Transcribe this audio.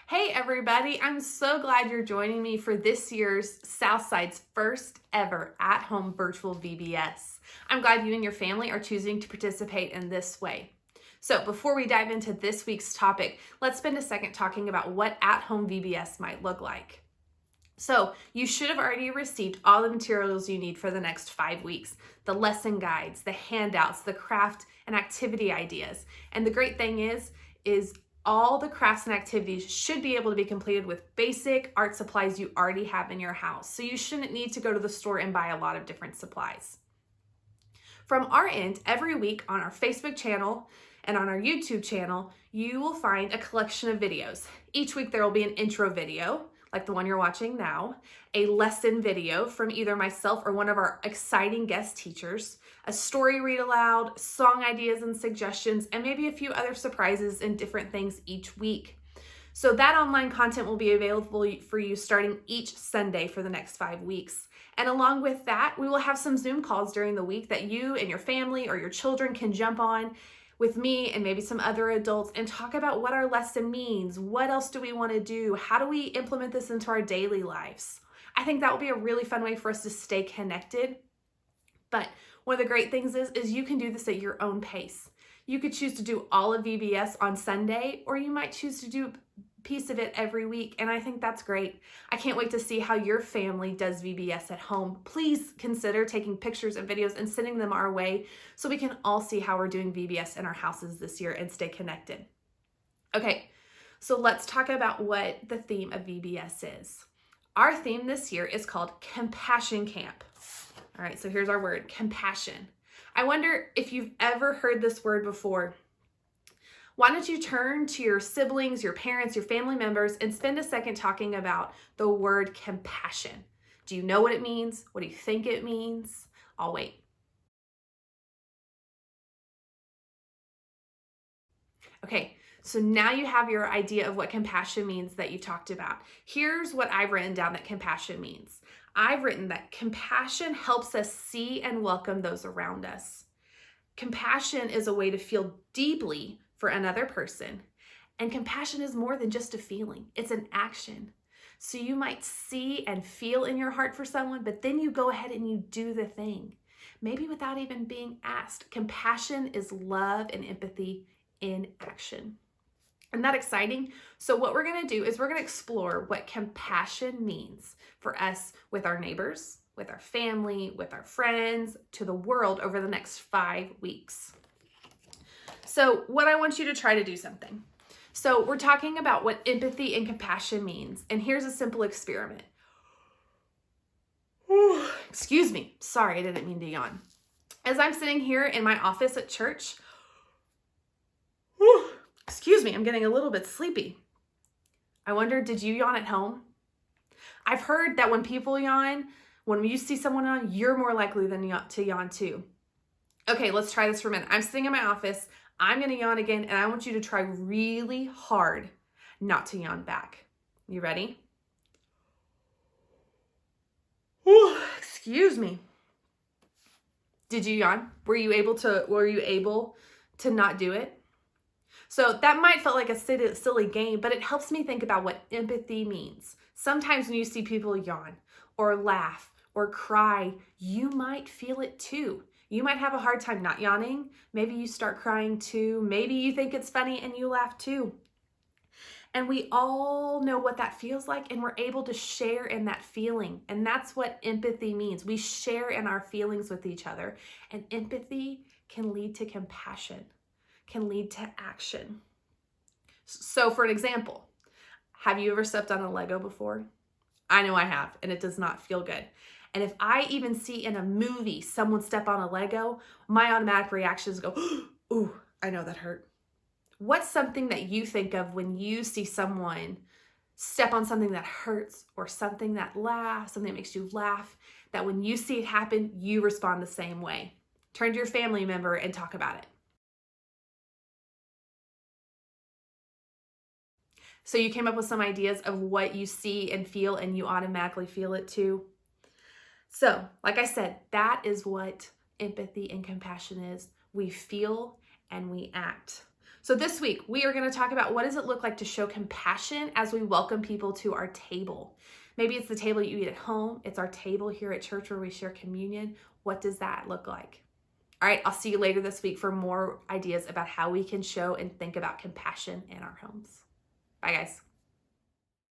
Hey everybody, I'm so glad you're joining me for this year's Southside's first ever at-home virtual VBS. I'm glad you and your family are choosing to participate in this way. So before we dive into this week's topic, let's spend a second talking about what at-home VBS might look like. So you should have already received all the materials you need for the next 5 weeks, the lesson guides, the handouts, the craft and activity ideas. And the great thing is all the crafts and activities should be able to be completed with basic art supplies you already have in your house. So you shouldn't need to go to the store and buy a lot of different supplies. From our end, every week on our Facebook channel and on our YouTube channel, you will find a collection of videos. Each week there will be an intro video, like the one you're watching now, a lesson video from either myself or one of our exciting guest teachers, a story read aloud, song ideas and suggestions, and maybe a few other surprises and different things each week. So that online content will be available for you starting each Sunday for the next 5 weeks. And along with that, we will have some Zoom calls during the week that you and your family or your children can jump on with me and maybe some other adults and talk about what our lesson means. What else do we want to do? How do we implement this into our daily lives? I think that will be a really fun way for us to stay connected. But one of the great things is you can do this at your own pace. You could choose to do all of VBS on Sunday, or you might choose to do a piece of it every week, and I think that's great. I can't wait to see how your family does VBS at home. Please consider taking pictures and videos and sending them our way so we can all see how we're doing VBS in our houses this year and stay connected. Okay, so let's talk about what the theme of VBS is. Our theme this year is called Compassion Camp. All right, so here's our word, compassion. I wonder if you've ever heard this word before. Why don't you turn to your siblings, your parents, your family members, and spend a second talking about the word compassion. Do you know what it means? What do you think it means? I'll wait. Okay, so now you have your idea of what compassion means that you talked about. Here's what I've written down that compassion means. I've written that compassion helps us see and welcome those around us. Compassion is a way to feel deeply for another person. And compassion is more than just a feeling. It's an action. So you might see and feel in your heart for someone, but then you go ahead and you do the thing, maybe without even being asked. Compassion is love and empathy in action. Isn't that exciting? So what we're going to do is we're going to explore what compassion means for us with our neighbors, with our family, with our friends, to the world over the next 5 weeks. So what I want you to try to do something. So we're talking about what empathy and compassion means. And here's a simple experiment. Excuse me. Sorry, I didn't mean to yawn. As I'm sitting here in my office at church, excuse me, I'm getting a little bit sleepy. I wonder, did you yawn at home? I've heard that when people yawn, when you see someone yawn, you're more likely to yawn too. Okay, let's try this for a minute. I'm sitting in my office. I'm going to yawn again, and I want you to try really hard not to yawn back. You ready? Excuse me. Did you yawn? Were you able to not do it? So that might feel like a silly game, but it helps me think about what empathy means. Sometimes when you see people yawn or laugh or cry, you might feel it too. You might have a hard time not yawning. Maybe you start crying too. Maybe you think it's funny and you laugh too. And we all know what that feels like, and we're able to share in that feeling. And that's what empathy means. We share in our feelings with each other. And empathy can lead to compassion, can lead to action. So for an example, have you ever stepped on a Lego before? I know I have, and it does not feel good. And if I even see in a movie someone step on a Lego, my automatic reaction is to go, ooh, I know that hurt. What's something that you think of when you see someone step on something that hurts or something that makes you laugh, that when you see it happen, you respond the same way? Turn to your family member and talk about it. So you came up with some ideas of what you see and feel, and you automatically feel it too. So, like I said, that is what empathy and compassion is. We feel and we act. So this week, we are going to talk about what does it look like to show compassion as we welcome people to our table. Maybe it's the table you eat at home. It's our table here at church where we share communion. What does that look like? All right, I'll see you later this week for more ideas about how we can show and think about compassion in our homes. Bye, guys.